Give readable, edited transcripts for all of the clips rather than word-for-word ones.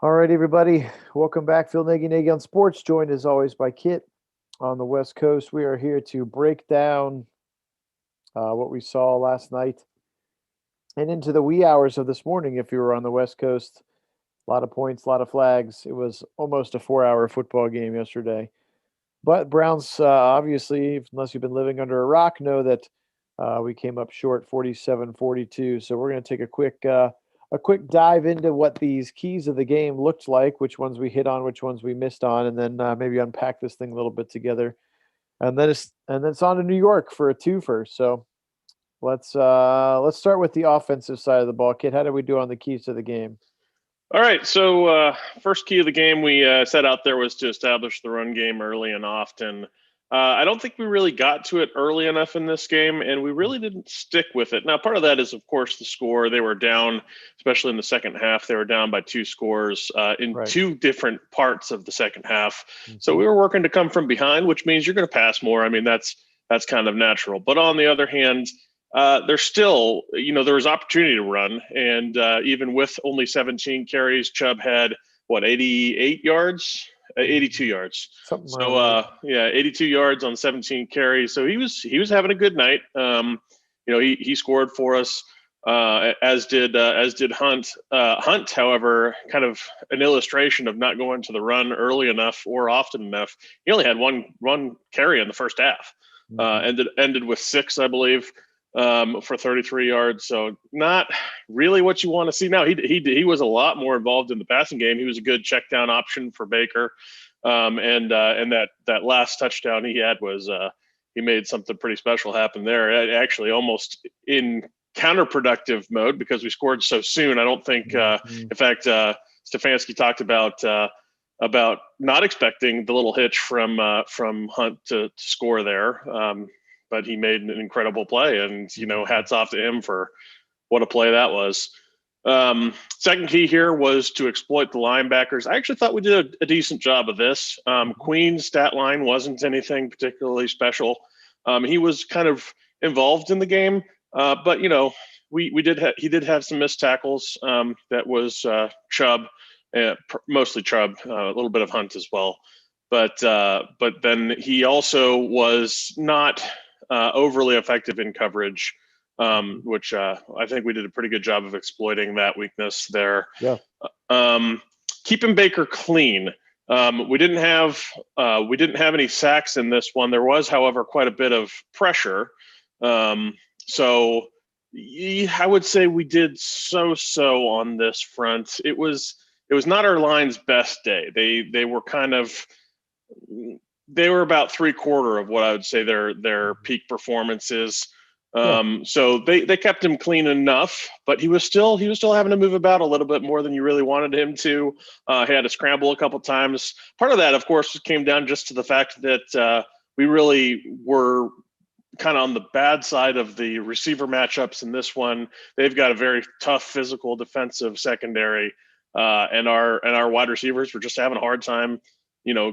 All right, everybody. Welcome back. Phil Nagy on Sports, joined as always by Kit on the West Coast. We are here to break down what we saw last night and into the wee hours of this morning. If you were on the West Coast, a lot of points, a lot of flags. It was almost a 4 hour football game yesterday. But Browns, obviously, unless you've been living under a rock, know that we came up short 47-42. So we're going to take a quick dive into what these keys of the game looked like, which ones we hit on, which ones we missed on, and then maybe unpack this thing a little bit together. And then it's on to New York for a twofer. So let's start with the offensive side of the ball. Kid, how did we do on the keys to the game? All right, so first key of the game we set out there was to establish the run game early and often. I don't think we really got to it early enough in this game, and we really didn't stick with it. Now, part of that is, of course, the score. They were down, especially in the second half. They were down by two scores in Right. two different parts of the second half. So Mhm. we were working to come from behind, which means you're going to pass more. I mean, that's kind of natural. But on the other hand, there's still, there was opportunity to run. And even with only 17 carries, Chubb had, 88 yards? 82 yards. Something So, around there. yeah, 82 yards on 17 carries. So he was having a good night. He scored for us. As did Hunt. Hunt, however, kind of an illustration of not going to the run early enough or often enough. He only had one carry in the first half. Mhm. Ended with six, I believe, for 33 yards. So not really what you want to see. Now he was a lot more involved in the passing game. He was a good check down option for Baker, and that last touchdown he had was he made something pretty special happen there. Actually, almost in counterproductive mode because we scored so soon. I don't think, Mhm. in fact, Stefanski talked about not expecting the little hitch from Hunt to score there. But he made an incredible play, and hats off to him for what a play that was. Second key here was to exploit the linebackers. I actually thought we did a decent job of this. Queen's stat line wasn't anything particularly special. He was kind of involved in the game, but he did have some missed tackles. That was Chubb, mostly Chubb, a little bit of Hunt as well. But then he also was not overly effective in coverage, Mhm. which I think we did a pretty good job of exploiting that weakness there. Yeah. Um, Keeping Baker clean. We didn't have any sacks in this one. There was, however, quite a bit of pressure. So I would say we did so on this front. It was not our line's best day. They were kind of they were about three-quarter of what I would say their Mhm. peak performance is. Yeah. So they kept him clean enough, but he was still having to move about a little bit more than you really wanted him to. He had to scramble a couple times. Part of that, of course, came down just to the fact that we really were kind of on the bad side of the receiver matchups in this one. They've got a very tough physical defensive secondary, and our wide receivers were just having a hard time,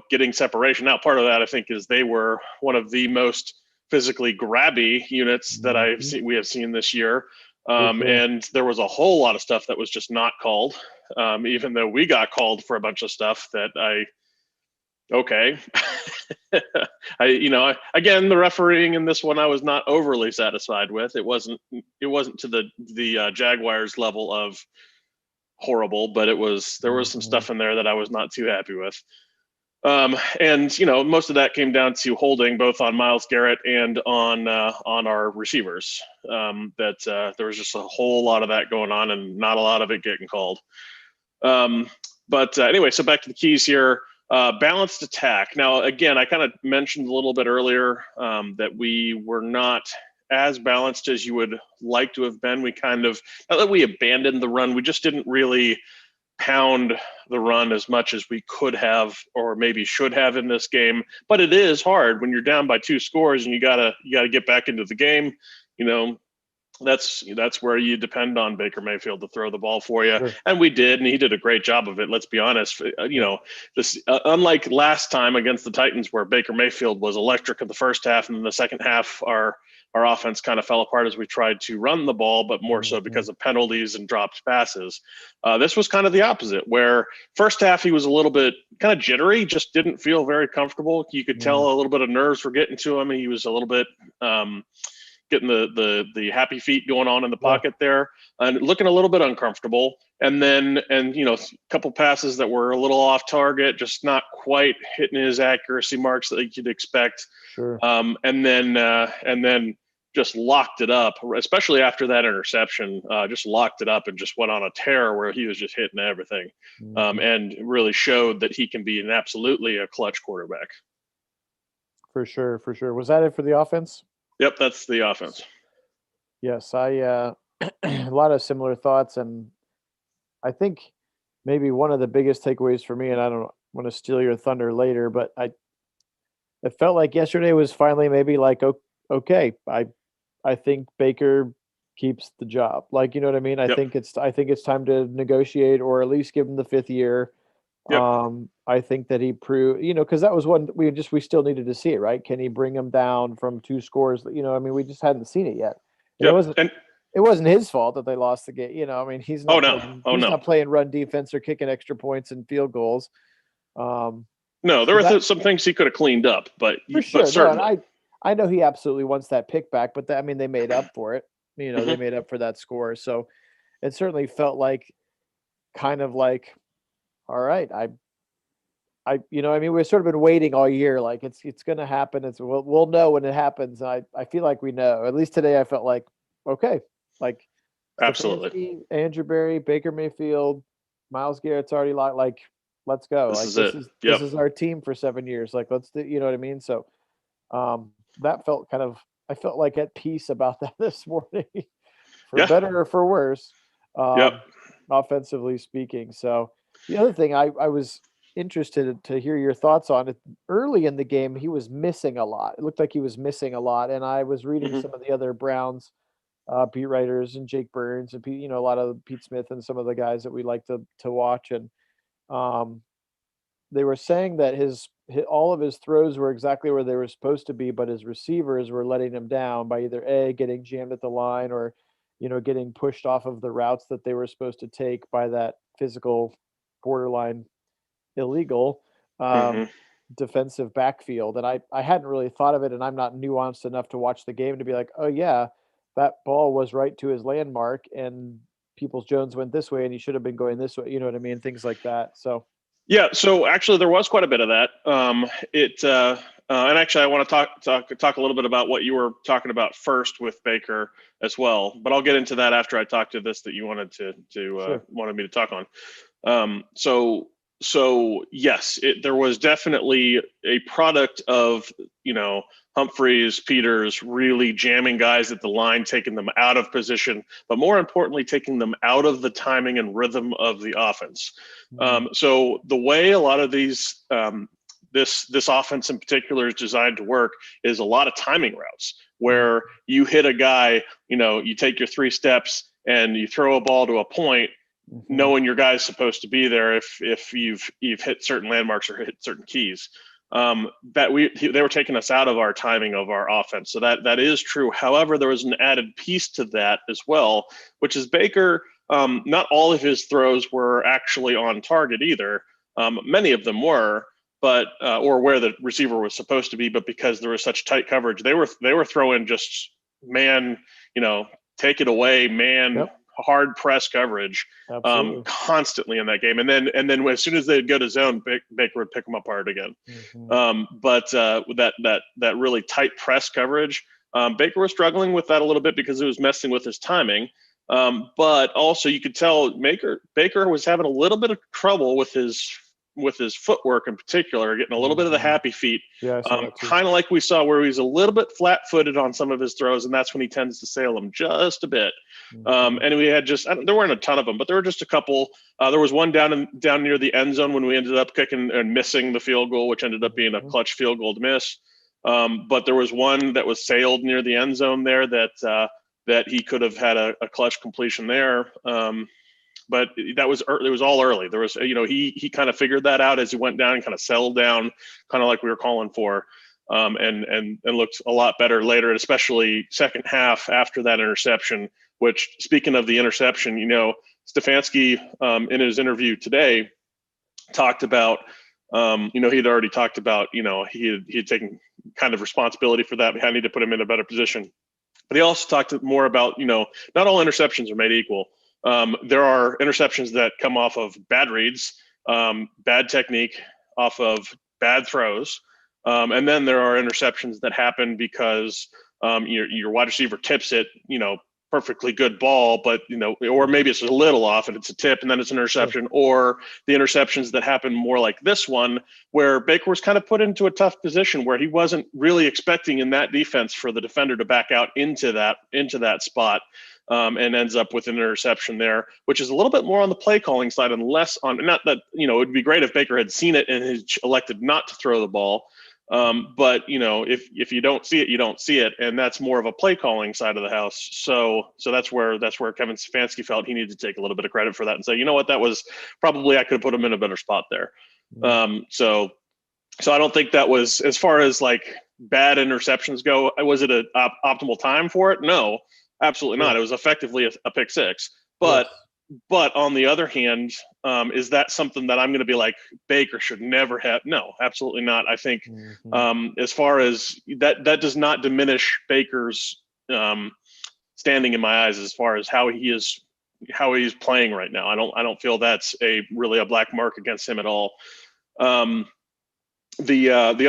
getting separation. Now, part of that I think is they were one of the most physically grabby units that Mhm. we have seen this year. For sure. And there was a whole lot of stuff that was just not called, even though we got called for a bunch of stuff that okay. Again, the refereeing in this one I was not overly satisfied with. It wasn't to the Jaguars level of horrible, but there was some Mhm. stuff in there that I was not too happy with. And most of that came down to holding both on Myles Garrett and on our receivers. That there was just a whole lot of that going on, and not a lot of it getting called. Um, but anyway, so back to the keys here. Balanced attack. Now, again, I kind of mentioned a little bit earlier that we were not as balanced as you would like to have been. We kind of, not that we abandoned the run, we just didn't really pound the run as much as we could have or maybe should have in this game. But it is hard when you're down by two scores and you gotta get back into the game. You know, that's where you depend on Baker Mayfield to throw the ball for you, Sure. and we did, and he did a great job of it. Let's be honest. Yeah. This unlike last time against the Titans, where Baker Mayfield was electric in the first half, and in the second half, our our offense kind of fell apart as we tried to run the ball, but more so because of penalties and dropped passes. This was kind of the opposite, where first half he was a little bit kind of jittery, just didn't feel very comfortable. You could tell a little bit of nerves were getting to him. He was a little bit getting the happy feet going on in the pocket there, and looking a little bit uncomfortable. And a couple passes that were a little off target, just not quite hitting his accuracy marks that you'd expect. Sure. And then just locked it up, especially after that interception. Just locked it up and just went on a tear where he was just hitting everything, and really showed that he can be absolutely a clutch quarterback. For sure. Was that it for the offense? Yep, that's the offense. Yes, a lot of similar thoughts, and I think maybe one of the biggest takeaways for me, and I don't want to steal your thunder later, but it felt like yesterday was finally maybe like, okay, I think Baker keeps the job. Like, you know what I mean? I think it's time to negotiate, or at least give him the 5th year. I think that he proved, because that was one we still needed to see it, right? Can he bring him down from 2 scores? We just hadn't seen it yet. It wasn't his fault that they lost the game. He's not not playing run defense or kicking extra points and field goals. No, there were some things he could have cleaned up, but for sure. But certainly. No, and I know he absolutely wants that pick back, but they made up for it. They made up for that score. So it certainly felt like kind of like, all right, we've sort of been waiting all year. Like it's going to happen. We'll know when it happens. I feel like we know. At least today I felt like, okay, like absolutely. Andrew Berry, Baker Mayfield, Myles Garrett's already like, let's go. This is is our team for 7 years. Like, let's do, you know what I mean? So that felt I felt like at peace about that this morning, for better or for worse, offensively speaking. So the other thing I was interested to hear your thoughts on it. Early in the game, he was missing a lot. It looked like he was missing a lot. And I was reading some of the other Browns beat writers, and Jake Burns, and a lot of Pete Smith and some of the guys that we like to watch. And they were saying that all of his throws were exactly where they were supposed to be, but his receivers were letting him down by either getting jammed at the line, or getting pushed off of the routes that they were supposed to take by that physical, borderline illegal defensive backfield. And I hadn't really thought of it, and I'm not nuanced enough to watch the game to be like, oh yeah, that ball was right to his landmark, and Peoples-Jones went this way and he should have been going this way. You know what I mean? Things like that. So yeah, so actually there was quite a bit of that. And actually I want to talk a little bit about what you were talking about first with Baker as well, but I'll get into that after I talk to this that you wanted wanted me to talk on. So yes, there was definitely a product of, Humphreys, Peters really jamming guys at the line, taking them out of position, but more importantly, taking them out of the timing and rhythm of the offense. So the way a lot of these, this offense in particular is designed to work is a lot of timing routes where you hit a guy, you take your 3 steps and you throw a ball to a point, knowing your guy's supposed to be there if you've hit certain landmarks or hit certain keys. They were taking us out of our timing of our offense. So that is true. However, there was an added piece to that as well, which is Baker. Not all of his throws were actually on target either. Many of them were, but or where the receiver was supposed to be, but because there was such tight coverage, they were throwing just man, take it away, man. Hard press coverage constantly in that game, and then as soon as they'd go to zone, Baker would pick them apart again. But that really tight press coverage, Baker was struggling with that a little bit because it was messing with his timing. But also you could tell Baker was having a little bit of trouble with his footwork in particular, getting a little bit of the happy feet, kind of like we saw where he's a little bit flat-footed on some of his throws, and that's when he tends to sail them just a bit. And we had there weren't a ton of them, but there were just a couple. There was one down near the end zone when we ended up kicking and missing the field goal, which ended up being a clutch field goal to miss. But there was one that was sailed near the end zone there that he could have had a clutch completion there. But it was all early. There was, he kind of figured that out as he went down and kind of settled down, kind of like we were calling for. and looked a lot better later, especially second half after that interception. Which, speaking of the interception, Stefanski in his interview today talked about, he'd already talked about, he had taken kind of responsibility for that. I need to put him in a better position. But he also talked more about, not all interceptions are made equal. There are interceptions that come off of bad reads, bad technique, off of bad throws. And then there are interceptions that happen because your wide receiver tips it, perfectly good ball, but or maybe it's a little off and it's a tip and then it's an interception, or the interceptions that happen more like this one, where Baker was kind of put into a tough position where he wasn't really expecting in that defense for the defender to back out into that spot, and ends up with an interception there, which is a little bit more on the play calling side and less on, not that, it would be great if Baker had seen it and had elected not to throw the ball. But if you don't see it, you don't see it, and that's more of a play calling side of the house. So that's where Kevin Stefanski felt he needed to take a little bit of credit for that and say, you know what, that was probably, I could have put him in a better spot there. So I don't think that was, as far as like bad interceptions go, was it an optimal time for it? No, absolutely not. It was effectively a pick six, but. Yes. But on the other hand, is that something that I'm going to be like, Baker should never have? No, absolutely not. I think as far as that does not diminish Baker's standing in my eyes as far as how he's playing right now. I don't feel that's really a black mark against him at all. The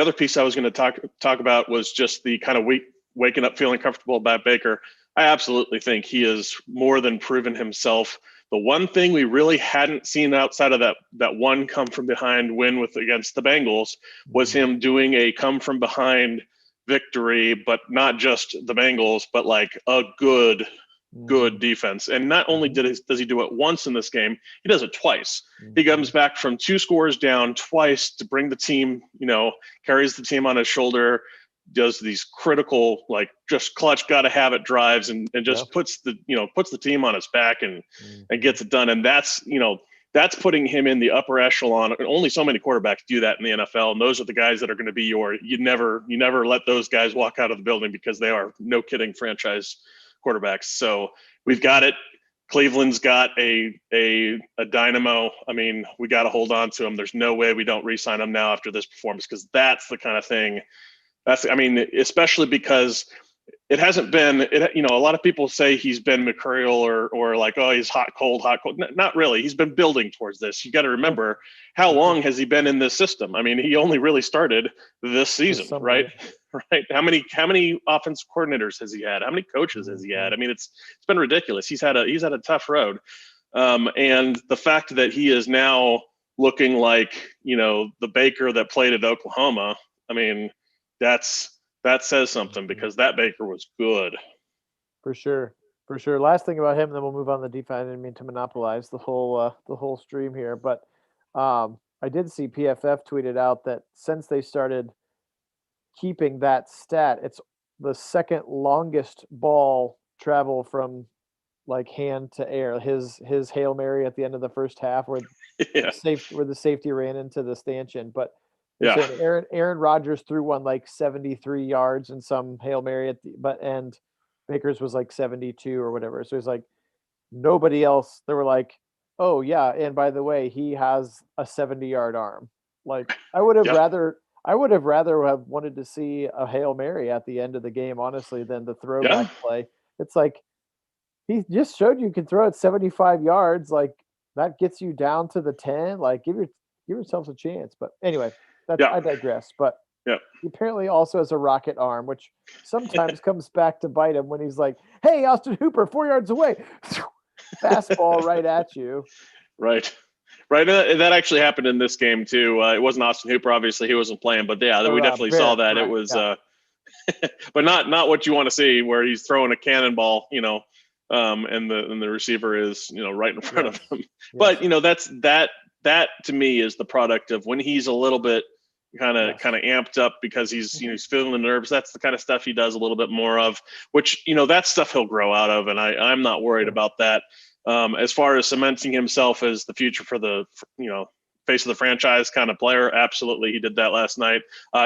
other piece I was going to talk about was just the kind of waking up feeling comfortable about Baker. I absolutely think he has more than proven himself. The one thing we really hadn't seen outside of that one come from behind win against the Bengals was him doing a come from behind victory, but not just the Bengals, but like a good defense. And not only does he do it once in this game, he does it twice. He comes back from 2 scores down twice to bring the team, carries the team on his shoulder, does these critical, like just clutch, got to have it drives and just puts the team on his back and gets it done. And that's putting him in the upper echelon. Only so many quarterbacks do that in the NFL. And those are the guys that are going to be you never let those guys walk out of the building because they are, no kidding, franchise quarterbacks. So we've got it. Cleveland's got a dynamo. I mean, we got to hold on to him. There's no way we don't re-sign him now after this performance, because that's the kind of thing. Especially because it hasn't been, a lot of people say he's been mercurial or like, oh, he's hot, cold. Not really. He's been building towards this. You got to remember, how long has he been in this system? I mean, he only really started this season, right? Right. How many offensive coordinators has he had? How many coaches has he had? I mean, it's been ridiculous. He's had a tough road. And the fact that he is now looking like, the Baker that played at Oklahoma, I mean, that says something, because that Baker was good. For sure. Last thing about him, then we'll move on to the defense. I didn't mean to monopolize the whole stream here, but I did see PFF tweeted out that since they started keeping that stat, it's the second longest ball travel from like hand to air. His Hail Mary at the end of the first half where the safety ran into the stanchion, but Aaron Rodgers threw one like 73 yards and some Hail Mary and Baker's was like 72 or whatever. So it's like nobody else. They were like, oh yeah, and by the way, he has a 70-yard arm. Like I would have rather have wanted to see a Hail Mary at the end of the game, honestly, than the throwback play. It's like he just showed you can throw it 75 yards. Like that gets you down to the 10. Like give yourselves a chance. But anyway. I digress, but he apparently also has a rocket arm, which sometimes comes back to bite him when he's like, hey, Austin Hooper, 4 yards away. Fastball right at you. Right. That actually happened in this game, too. It wasn't Austin Hooper. Obviously, he wasn't playing. But, we definitely saw that. Right, it was but not what you want to see, where he's throwing a cannonball, and the receiver is, right in front of him. Yes. But, that to me is the product of when he's a little bit kind of amped up because he's feeling the nerves. That's the kind of stuff he does a little bit more of, which that stuff he'll grow out of, and I'm not worried about that. As far as cementing himself as the future for face of the franchise kind of player. Absolutely, he did that last night.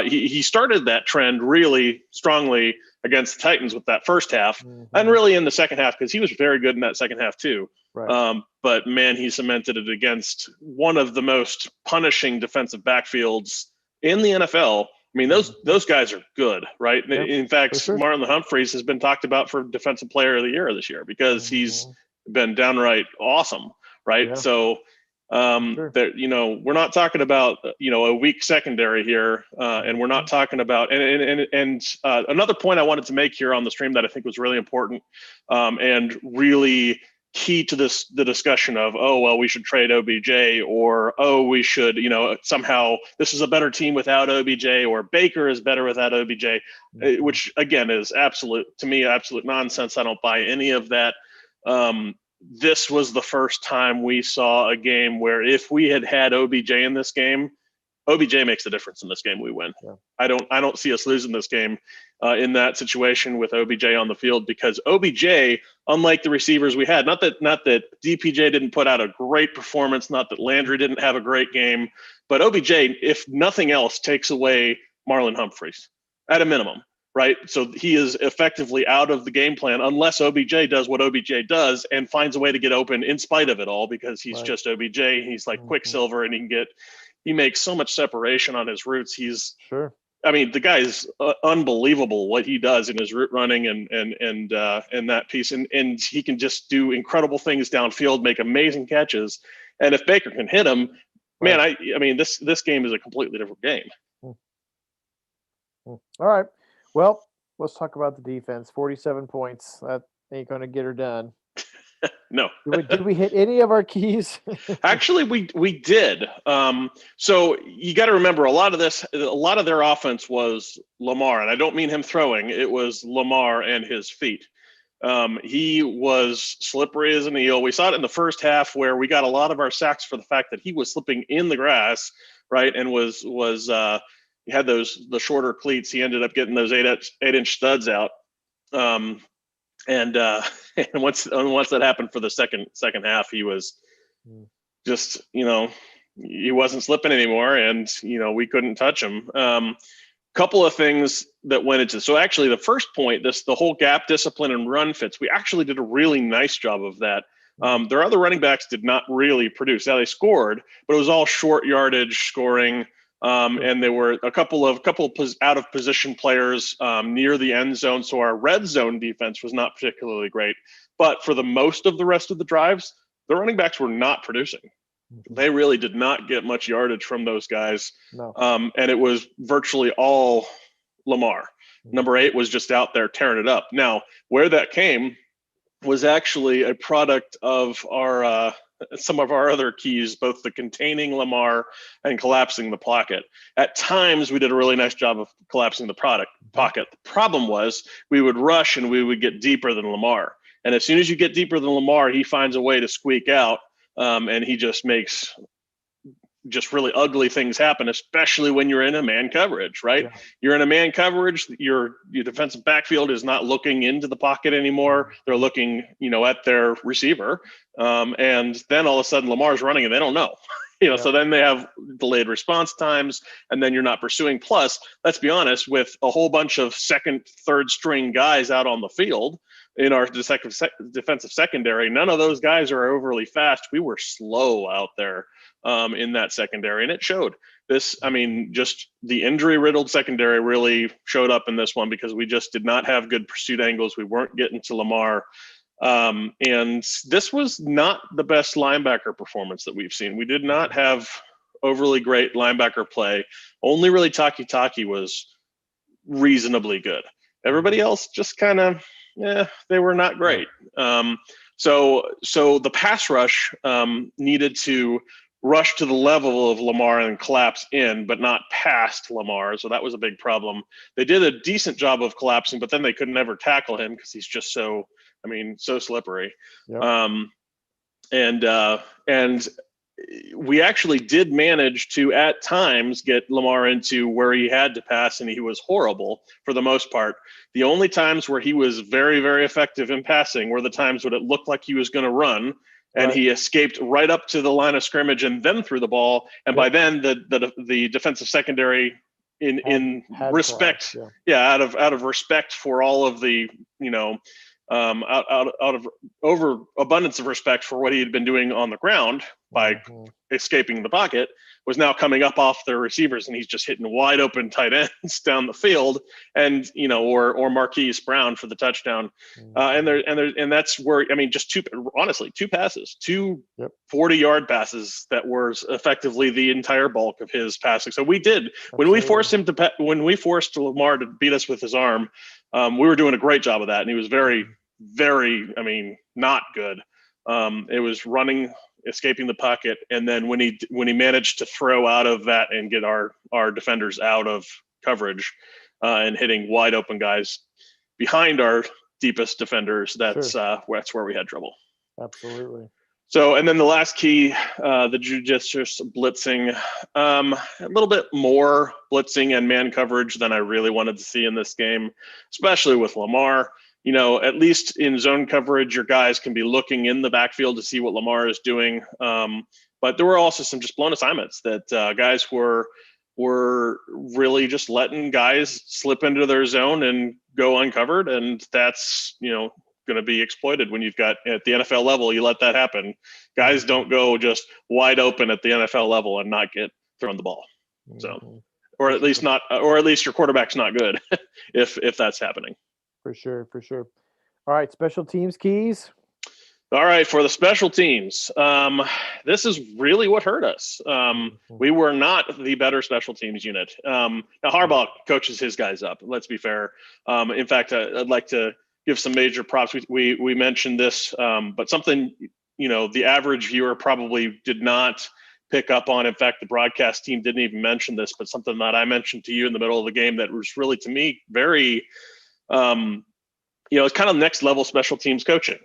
He started that trend really strongly against the Titans with that first half, and really in the second half, because he was very good in that second half too. Right. But man, he cemented it against one of the most punishing defensive backfields in the NFL. I mean, those guys are good, right? Yep, in fact, sure. Marlon Humphreys has been talked about for Defensive Player of the Year this year because he's been downright awesome, right? Yeah. So, that, you know, we're not talking about, you know, a weak secondary here, and we're not talking about and another point I wanted to make here on the stream that I think was really important, and really key to the discussion of, oh, well, we should trade OBJ, or, oh, we should, you know, somehow this is a better team without OBJ, or Baker is better without OBJ, which again is absolute nonsense. I don't buy any of that. This was the first time we saw a game where if we had OBJ in this game, OBJ makes the difference in this game. We win. Yeah. I don't see us losing this game in that situation with OBJ on the field, because OBJ, unlike the receivers we had, not that DPJ didn't put out a great performance, not that Landry didn't have a great game, but OBJ, if nothing else, takes away Marlon Humphreys at a minimum. Right. So he is effectively out of the game plan unless OBJ does what OBJ does and finds a way to get open in spite of it all, because he's just OBJ. He's like Quicksilver, and he makes so much separation on his routes. I mean, the guy is unbelievable what he does in his route running and that piece. And he can just do incredible things downfield, make amazing catches. And if Baker can hit him, man, I mean, this game is a completely different game. All right. Well, let's talk about the defense. 47 points. That ain't going to get her done. No. Did we hit any of our keys? Actually, we did. So you got to remember, a lot of their offense was Lamar, and I don't mean him throwing. It was Lamar and his feet. He was slippery as an eel. We saw it in the first half where we got a lot of our sacks for the fact that he was slipping in the grass, right, and was he had the shorter cleats. He ended up getting those 8-inch studs out. And once that happened for the second half, he was just, you know, he wasn't slipping anymore, and, you know, we couldn't touch him. Couple of things that went into, so actually the first point, the whole gap discipline and run fits, we actually did a really nice job of that. Their other running backs did not really produce. Now they scored, but it was all short yardage scoring. And there were a couple of out of position players near the end zone. So our red zone defense was not particularly great. But for the most of the rest of the drives, the running backs were not producing. They really did not get much yardage from those guys. No. And it was virtually all Lamar. Number 8 was just out there tearing it up. Now, where that came was actually a product of our some of our other keys, both the containing Lamar and collapsing the pocket. At times, we did a really nice job of collapsing the pocket. The problem was we would rush and we would get deeper than Lamar. And as soon as you get deeper than Lamar, he finds a way to squeak out, and he just makes just really ugly things happen, especially when you're in a man coverage, right? Yeah. You're in a man coverage, your defensive backfield is not looking into the pocket anymore. They're looking, you know, at their receiver. And then all of a sudden Lamar's running and they don't know, you know, so then they have delayed response times, and then you're not pursuing. Plus, let's be honest, with a whole bunch of second, third string guys out on the field in our defensive secondary, none of those guys are overly fast. We were slow out there in that secondary, and it showed. I mean, just the injury-riddled secondary really showed up in this one, because we just did not have good pursuit angles. We weren't getting to Lamar. And this was not the best linebacker performance that we've seen. We did not have overly great linebacker play. Only really Taki was reasonably good. Everybody else just kind of, they were not great. So the pass rush needed to rush to the level of Lamar and collapse in, but not past Lamar. So that was a big problem. They did a decent job of collapsing, but then they could never tackle him because he's just so slippery. Yep. And we actually did manage to, at times, get Lamar into where he had to pass, and he was horrible for the most part. The only times where he was very, very effective in passing were the times when it looked like he was going to run, and Right. he escaped right up to the line of scrimmage and then threw the ball. And by then, the defensive secondary, in had respect, collapsed, yeah. out of respect for all of the, out of overabundance of respect for what he had been doing on the ground by escaping the pocket, was now coming up off their receivers, and he's just hitting wide open tight ends down the field, and or Marquise Brown for the touchdown. And that's where, I mean, just two passes, two 40-yard passes that were effectively the entire bulk of his passing. So we did, when we forced Lamar to beat us with his arm, we were doing a great job of that, and he was very, very, I mean, not good. It was running, escaping the pocket, and then when he managed to throw out of that and get our defenders out of coverage, and hitting wide open guys behind our deepest defenders, that's where we had trouble. Absolutely. So, and then the last key, the judicious blitzing, a little bit more blitzing and man coverage than I really wanted to see in this game, especially with Lamar. At least in zone coverage, your guys can be looking in the backfield to see what Lamar is doing. But there were also some just blown assignments that guys were really just letting guys slip into their zone and go uncovered. And that's, going to be exploited when you've got, at the NFL level, you let that happen. Guys don't go just wide open at the NFL level and not get thrown the ball. So, or at least your quarterback's not good if that's happening. For sure. All right, special teams keys. All right, for the special teams, this is really what hurt us. We were not the better special teams unit. Now, Harbaugh coaches his guys up, let's be fair. In fact, I'd like to give some major props. We mentioned this, but something, the average viewer probably did not pick up on. In fact, the broadcast team didn't even mention this, but something that I mentioned to you in the middle of the game that was really, to me, very it's kind of next level special teams coaching.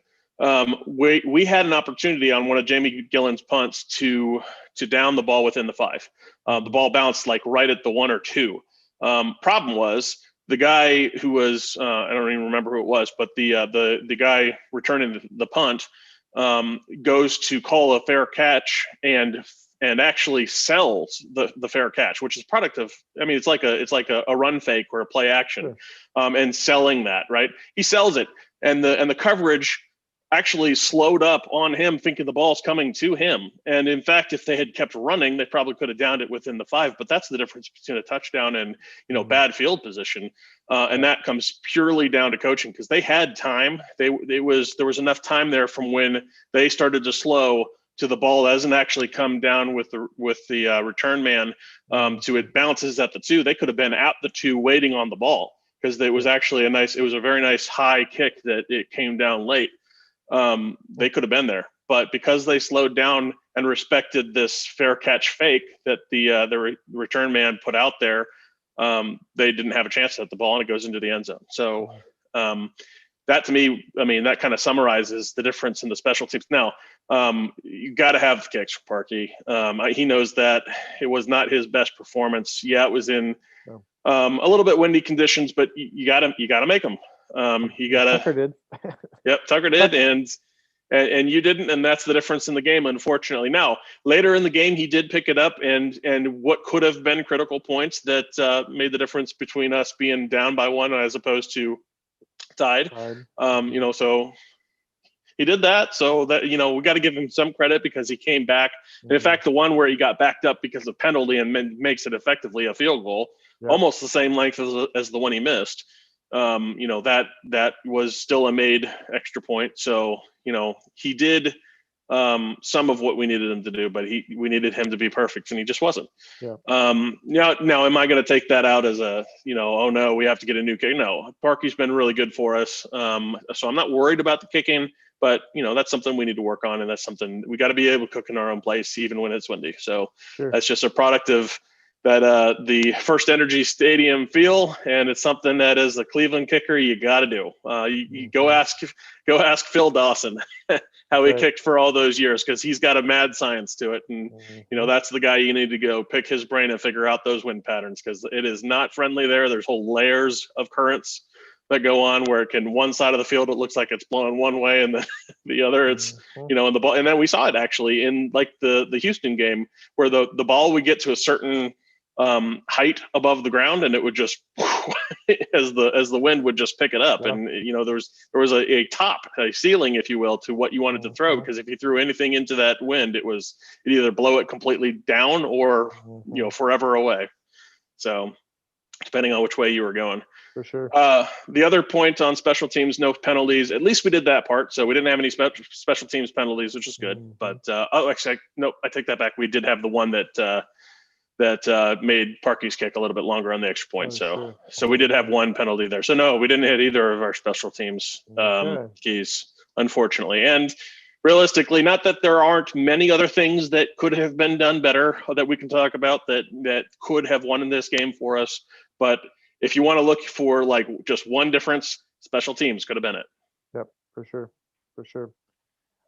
We had an opportunity on one of Jamie Gillen's punts to down the ball within the 5. The ball bounced like right at the 1 or 2. Problem was the guy who was I don't even remember who it was, but the guy returning the punt goes to call a fair catch and actually sells the fair catch, which is product of, I mean, it's like a run fake or a play action, and selling that, right? He sells it, and the coverage actually slowed up on him, thinking the ball's coming to him. And in fact, if they had kept running, they probably could have downed it within the 5. But that's the difference between a touchdown and bad field position, and that comes purely down to coaching, because they had time. There was enough time there from when they started to slow to the ball doesn't actually come down with the return man to it bounces at the 2. They could have been at the 2 waiting on the ball, because it was actually a very nice high kick that it came down late. They could have been there, but because they slowed down and respected this fair catch fake that the return man put out there, they didn't have a chance at the ball, and it goes into the end zone. So that, to me, I mean, that kind of summarizes the difference in the special teams. Now, you got to have the kicks for Parkey. He knows that it was not his best performance. Yeah, it was in a little bit windy conditions, but you got to make them. Tucker did. Yep, Tucker did, and you didn't, and that's the difference in the game, unfortunately. Now, later in the game, he did pick it up, and what could have been critical points that made the difference between us being down by 1 as opposed to tied. So he did that. So that, we got to give him some credit, because he came back. And in fact, the one where he got backed up because of penalty and makes it effectively a field goal, almost the same length as the one he missed. That was still a made extra point. So, he did some of what we needed him to do, but we needed him to be perfect, and he just wasn't. Now, am I going to take that out as a, oh no, we have to get a new kick? No, Parkey's been really good for us. So I'm not worried about the kicking, but that's something we need to work on. And that's something we got to be able to cook in our own place, even when it's windy. So that's just a product of that, the First Energy Stadium feel. And it's something that, as a Cleveland kicker, you got to do. You go ask Phil Dawson how he kicked for all those years, because he's got a mad science to it. And, that's the guy you need to go pick his brain and figure out those wind patterns, because it is not friendly there. There's whole layers of currents that go on where it can one side of the field it looks like it's blowing one way and the other it's in the ball. And then we saw it actually in like the Houston game where the ball would get to a certain height above the ground and it would just as the wind would just pick it up. And there was a top, a ceiling, if you will, to what you wanted to throw, because if you threw anything into that wind, it either blow it completely down or forever away. So depending on which way you were going. For sure. The other point on special teams, no penalties. At least we did that part, so we didn't have any special teams penalties, which is good. But actually, nope, I take that back. We did have the one that made Parkey's kick a little bit longer on the extra point. So we did have one penalty there. So no, we didn't hit either of our special teams keys, unfortunately. And realistically, not that there aren't many other things that could have been done better or that we can talk about that could have won in this game for us, but if you want to look for like just one difference, special teams could have been it. Yep, for sure.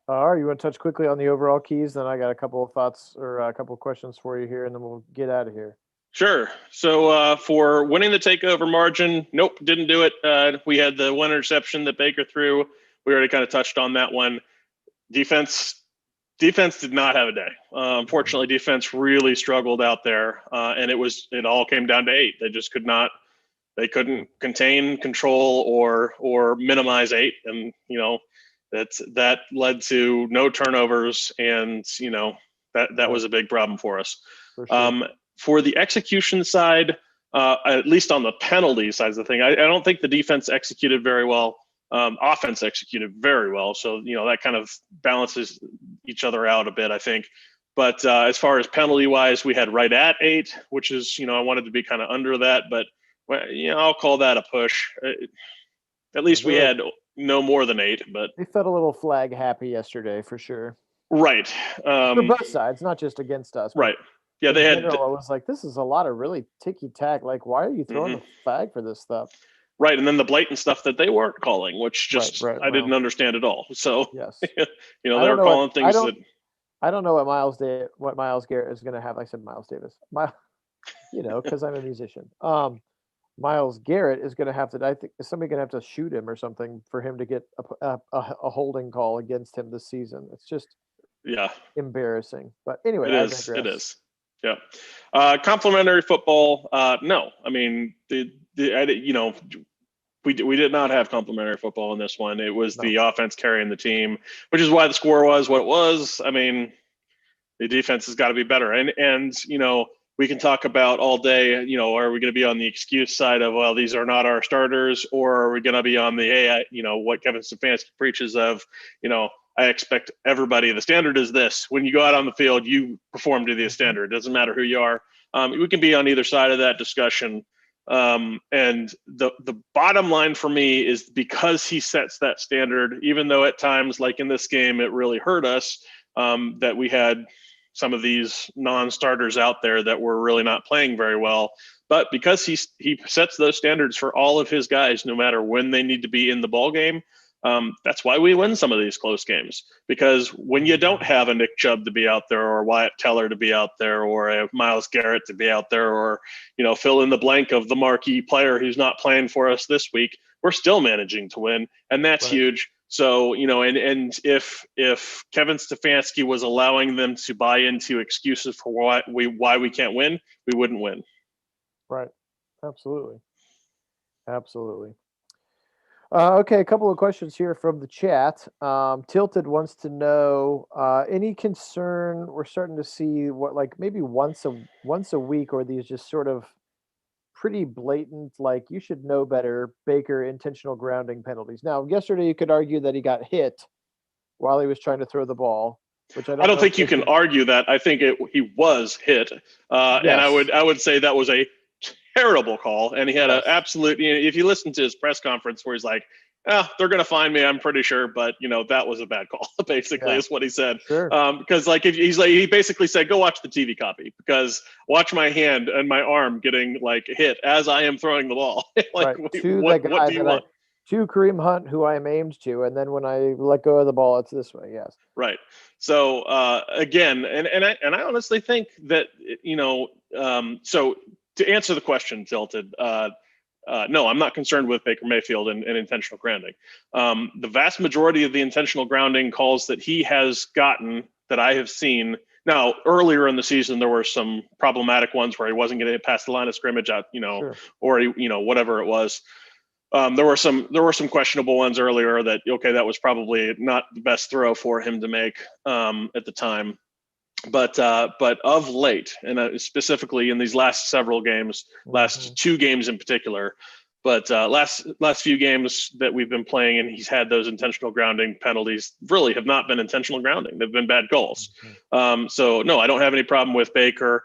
All right, you want to touch quickly on the overall keys? Then I got a couple of thoughts or a couple of questions for you here, and then we'll get out of here. Sure. So for winning the takeover margin, nope, didn't do it. We had the one interception that Baker threw. We already kind of touched on that one. Defense did not have a day. Unfortunately, defense really struggled out there, and it all came down to 8. They just couldn't contain, control, or minimize 8, and that led to no turnovers, and that was a big problem for us. For sure. For the execution side, at least on the penalty side of the thing, I don't think the defense executed very well. Offense executed very well, so that kind of balances each other out a bit, I think. But as far as penalty wise, we had right at 8, which is I wanted to be kind of under that, but I'll call that a push. At least we had no more than 8, but they felt a little flag happy yesterday for sure. Right. For both sides, not just against us. Right. Yeah, they had. I was like, this is a lot of really ticky tack. Like, why are you throwing the flag for this stuff? Right, and then the blatant stuff that they weren't calling, which just I didn't understand at all. So yes, they were calling things that. I don't know what Miles Garrett is going to have. I said Miles Davis, because I'm a musician. Miles Garrett is going to have to. I think somebody's going to have to shoot him or something for him to get a holding call against him this season. It's just embarrassing. But anyway, it is. Yeah. Complimentary football. No, I mean we did not have complimentary football in this one. It was the offense carrying the team, which is why the score was what it was. I mean, the defense has got to be better, and we can talk about all day, are we going to be on the excuse side of, well, these are not our starters, or are we going to be on the, hey, what Kevin Stefanski preaches of, I expect everybody, the standard is this. When you go out on the field, you perform to the standard. It doesn't matter who you are. We can be on either side of that discussion. And the bottom line for me is because he sets that standard, even though at times, like in this game, it really hurt us that we had some of these non-starters out there that were really not playing very well. But because he sets those standards for all of his guys, no matter when they need to be in the ball game, that's why we win some of these close games. Because when you don't have a Nick Chubb to be out there, or Wyatt Teller to be out there, or a Myles Garrett to be out there, or fill in the blank of the marquee player who's not playing for us this week, we're still managing to win, and that's huge. So, and if Kevin Stefanski was allowing them to buy into excuses for why we can't win, we wouldn't win. Right. Absolutely. Okay, a couple of questions here from the chat. Tilted wants to know any concern. We're starting to see what, like maybe once a week, or these just sort of pretty blatant, like you should know better, Baker intentional grounding penalties. Now, yesterday you could argue that he got hit while he was trying to throw the ball, which I don't think you can argue that. I think he was hit, and I would say that was a terrible call, and he had an absolute. If you listen to his press conference where he's like, they're going to find me, I'm pretty sure, but that was a bad call. Basically, is what he said. Sure. Because he basically said, go watch the TV copy, because watch my hand and my arm getting like hit as I am throwing the ball. What do you want? To Kareem Hunt, who I am aimed to, and then when I let go of the ball, it's this way. Yes. Right. So again, and I honestly think that so to answer the question, Tilted. no, I'm not concerned with Baker Mayfield and intentional grounding. The vast majority of the intentional grounding calls that he has gotten that I have seen. Now, earlier in the season, there were some problematic ones where he wasn't getting it past the line of scrimmage out, Sure. or whatever it was. There were some questionable ones earlier that, okay, that was probably not the best throw for him to make at the time. But of late, and specifically in these last several games, last 2 games in particular, but last few games that we've been playing, and he's had those intentional grounding penalties really have not been intentional grounding. They've been bad calls. So no, I don't have any problem with Baker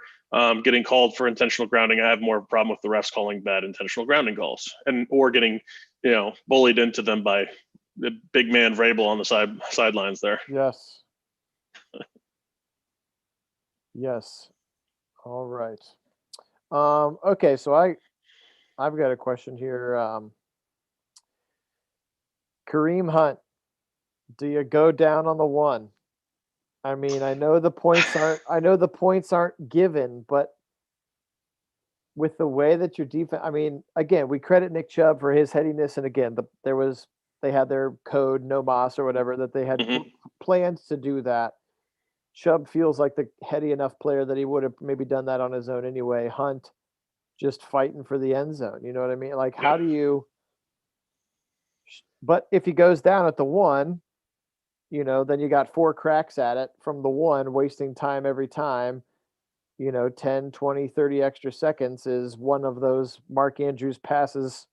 getting called for intentional grounding. I have more of a problem with the refs calling bad intentional grounding calls or getting, bullied into them by the big man Vrabel on the sidelines there. Yes. Yes. All right. Okay, so I've got a question here. Kareem Hunt, do you go down on the 1? I mean, I know the points aren't given, but with the way that your defense, I mean, again, we credit Nick Chubb for his headiness, and again, they had their code no mas or whatever that they had plans to do that. Chubb feels like the heady enough player that he would have maybe done that on his own anyway. Hunt just fighting for the end zone. You know what I mean? Like, how do you? But if he goes down at the 1, then you got 4 cracks at it from the 1, wasting time every time. 10, 20, 30 extra seconds is one of those Mark Andrews passes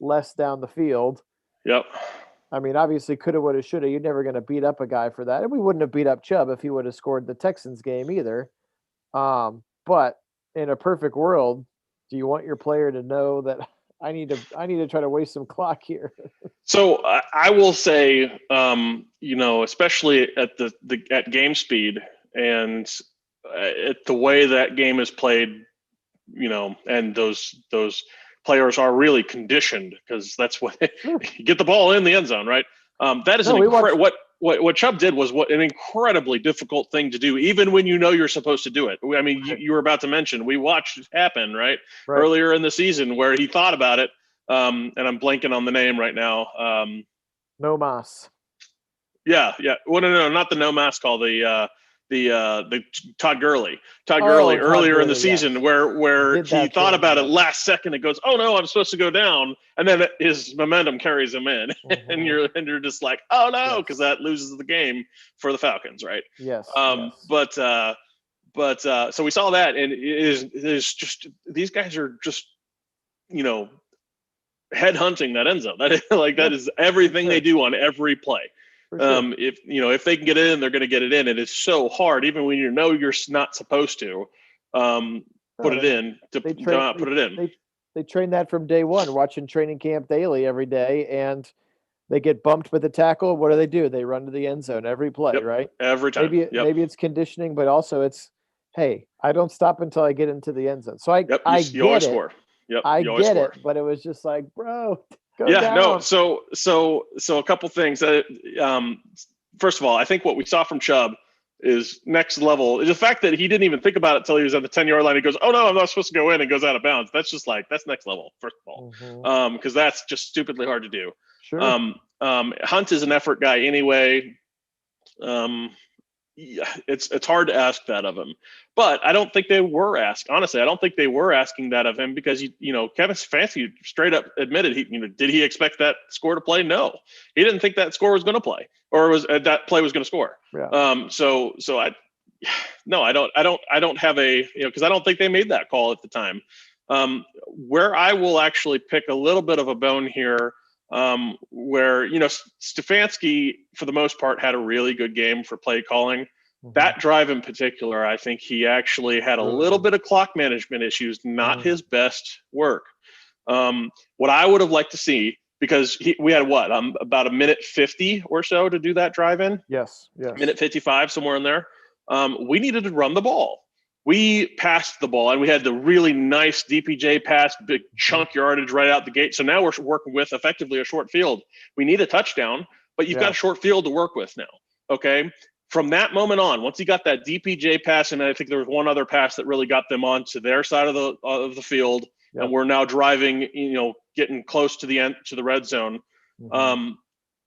less down the field. Yep. I mean, obviously, coulda, woulda, shoulda. You're never going to beat up a guy for that. And we wouldn't have beat up Chubb if he would have scored the Texans game either. But in a perfect world, do you want your player to know that I need to try to waste some clock here? So I will say, especially at game speed and at the way that game is played, and those players are really conditioned, because that's what you get the ball in the end zone, right? That is what Chubb did was an incredibly difficult thing to do, even when you're supposed to do it. I mean, you were about to mention, we watched it happen, right? Earlier in the season where he thought about it, and I'm blanking on the name right now. No mas. Yeah. Well, no, not the no mas call. The Todd Gurley. Earlier in the season, where he thought about it last second. It goes, oh no, I'm supposed to go down, and then his momentum carries him in, and you're just like, oh no, because that loses the game for the Falcons, right? Yes. But so we saw that, and it is just, these guys are just head hunting that end zone. That is everything they do on every play. Sure. If they can get it in, they're going to get it in, and it's so hard, even when you're not supposed to put it in. They train that from day one, watching training camp daily every day, and they get bumped with a tackle. What do? They run to the end zone every play, right? Every time. Maybe it's conditioning, but also it's, hey, I don't stop until I get into the end zone. So I get it. Score. I get it, but it was just like, bro. No. So a couple things. First of all, I think what we saw from Chubb is next level. The fact that he didn't even think about it until he was at the 10-yard line. He goes, "Oh no, I'm not supposed to go in," and goes out of bounds. That's just that's next level. First of all, because that's just stupidly hard to do. Sure. Hunt is an effort guy anyway. It's hard to ask that of him, but I don't think they were honestly, I don't think they were asking that of him, because Kevin Stefanski straight up admitted did he expect that score to play? No, he didn't think that score was going to play, or was that play was going to score. Yeah. So I don't have because I don't think they made that call at the time. Where I will actually pick a little bit of a bone here, where Stefanski for the most part had a really good game for play calling. That drive in particular, I think he actually had a little bit of clock management issues, not his best work. What I would have liked to see, because we had about a minute 50 or so to do that drive in. Yes. Minute 55, somewhere in there. We needed to run the ball. We passed the ball, and we had the really nice DPJ pass, big chunk yardage right out the gate. So now we're working with effectively a short field. We need a touchdown, but you've got a short field to work with now. Okay. From that moment on, once he got that DPJ pass, and I think there was one other pass that really got them onto their side of the field, and we're now driving, getting close to the end to the red zone. Mhm.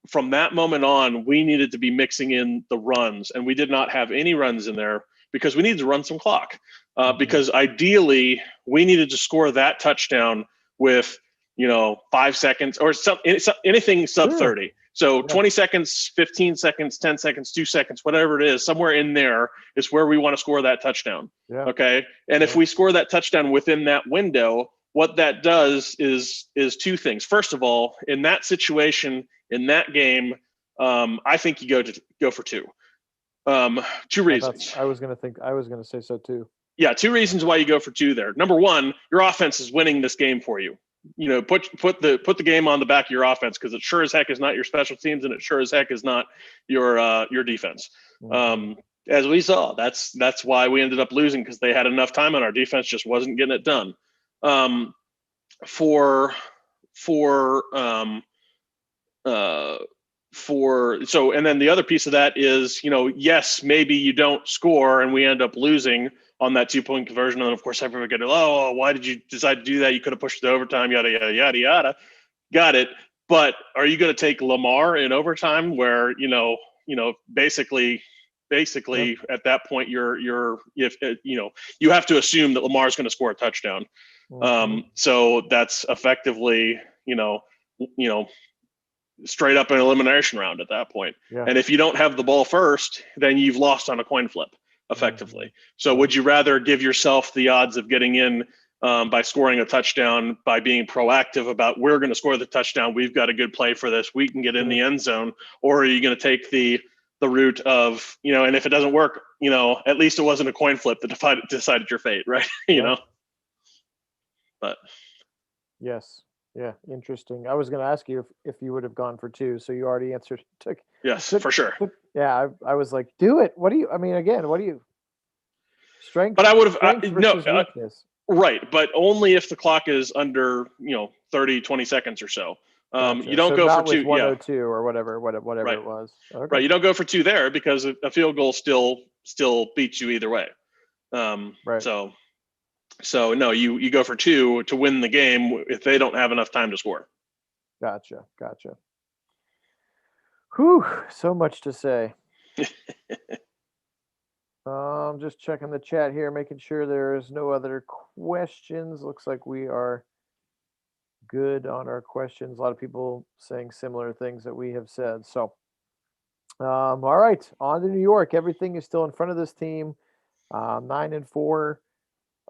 From that moment on, we needed to be mixing in the runs, and we did not have any runs in there because we needed to run some clock. Because ideally, we needed to score that touchdown with 5 seconds or anything sub Sure. 30. So Yeah. 20 seconds, 15 seconds, 10 seconds, 2 seconds, whatever it is, somewhere in there is where we want to score that touchdown. Yeah. Okay. And if Yeah. we score that touchdown within that window, what that does is two things. First of all, in that situation, in that game, I think you go for two. Two reasons. I was going to say so too. Yeah, two reasons why you go for two there. Number one, your offense is winning this game for you. Put the game on the back of your offense, because it sure as heck is not your special teams, and it sure as heck is not your defense. As we saw, that's why we ended up losing, because they had enough time and our defense just wasn't getting it done. And then the other piece of that is, yes, maybe you don't score and we end up losing on that 2-point conversion. And of course, everyone going, oh, why did you decide to do that? You could have pushed it to overtime, yada, yada, yada, yada. Got it. But are you going to take Lamar in overtime where, basically at that point, you have to assume that Lamar's going to score a touchdown. So that's effectively, straight up an elimination round at that point. Yeah. And if you don't have the ball first, then you've lost on a coin flip effectively. So would you rather give yourself the odds of getting in by scoring a touchdown, by being proactive about, we're going to score the touchdown, we've got a good play for this, we can get in the end zone? Or are you going to take the route of, and if it doesn't work, at least it wasn't a coin flip that decided your fate, right? But yes. Yeah, interesting. I was going to ask you if you would have gone for two, so you already answered. Yes, for sure. Yeah, I was like, do it. What do you? I mean, again, what do you? Strength. But I would have versus weakness. Right, but only if the clock is under 30, 20 seconds or so. Gotcha. You don't go for two. 102 or whatever right. it was. Okay. Right, you don't go for two there because a field goal still beats you either way. Right. So no, you go for two to win the game if they don't have enough time to score. Gotcha. Whew, so much to say. Just checking the chat here, making sure there's no other questions. Looks like we are good on our questions. A lot of people saying similar things that we have said. So, all right, on to New York. Everything is still in front of this team. 9-4.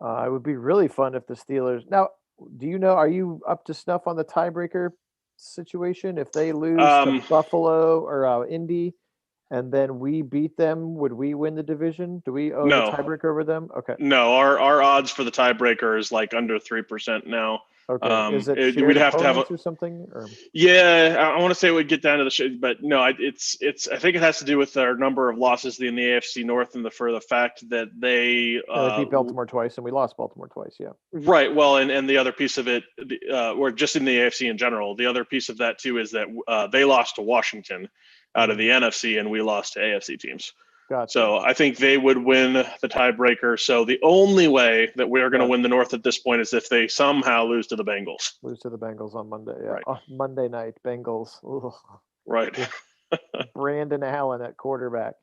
It would be really fun if the Steelers. Now, are you up to snuff on the tiebreaker situation? If they lose to Buffalo or Indy, and then we beat them, would we win the division? Do we own the tiebreaker over them? Okay. No, our odds for the tiebreaker is like under 3% now. Okay. Is it shared we'd have to have or something? Or? Yeah, I want to say we'd get down to the but no, it's. I think it has to do with our number of losses in the AFC North, and for the fact that they beat Baltimore twice and we lost Baltimore twice. Yeah. Right. Well, and the other piece of it, or just in the AFC in general, the other piece of that too is that they lost to Washington out of the NFC, and we lost to AFC teams. Gotcha. So I think they would win the tiebreaker. So the only way that we're going to win the North at this point is if they somehow lose to the Bengals. Lose to the Bengals on Monday. Yeah. Right. Oh, Monday night, Bengals. Ugh. Right. Brandon Allen at quarterback.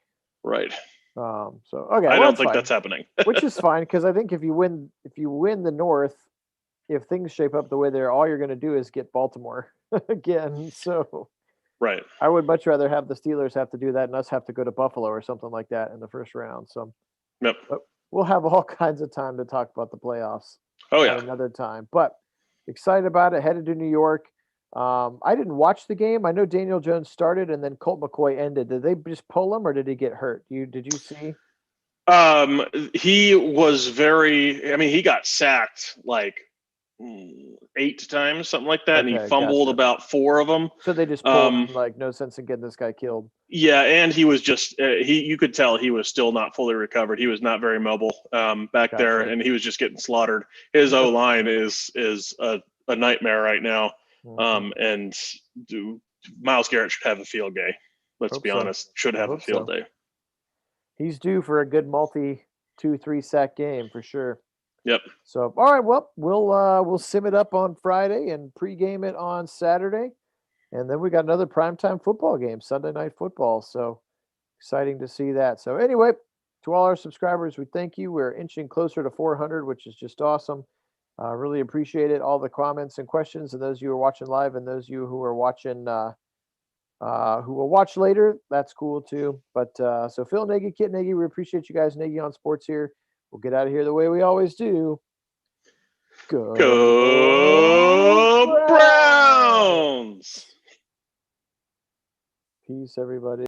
Right. So okay. I don't think that's happening. Which is fine, because I think if you win the North, if things shape up the way they're, all you're going to do is get Baltimore again. So. Right. I would much rather have the Steelers have to do that and us have to go to Buffalo or something like that in the first round. So yep. But we'll have all kinds of time to talk about the playoffs. Oh yeah. At another time. But excited about it. Headed to New York. I didn't watch the game. I know Daniel Jones started and then Colt McCoy ended. Did they just pull him or did he get hurt? Did you see? He was he got sacked like 8 times, something like that, and he fumbled about 4 of them. So they just pulled him, like, no sense in getting this guy killed. Yeah, and he was just you could tell he was still not fully recovered. He was not very mobile back there, and he was just getting slaughtered. His O-line is a nightmare right now. And Myles Garrett should have a field day. Let's be honest, should have a field day. He's due for a good 2-3 sack game for sure. Yep. So, all right, well, we'll sim it up on Friday and pregame it on Saturday, and then we got another primetime football game, Sunday Night Football. So exciting to see that. So anyway, to all our subscribers, we thank you. We're inching closer to 400, which is just awesome. Really appreciate it. All the comments and questions, and those of you who are watching live, and those of you who are watching, who will watch later, that's cool too. But so Phil, Nagy, Kit, Nagy, we appreciate you guys. Nagy on Sports here. We'll get out of here the way we always do. Go Browns! Browns! Peace, everybody.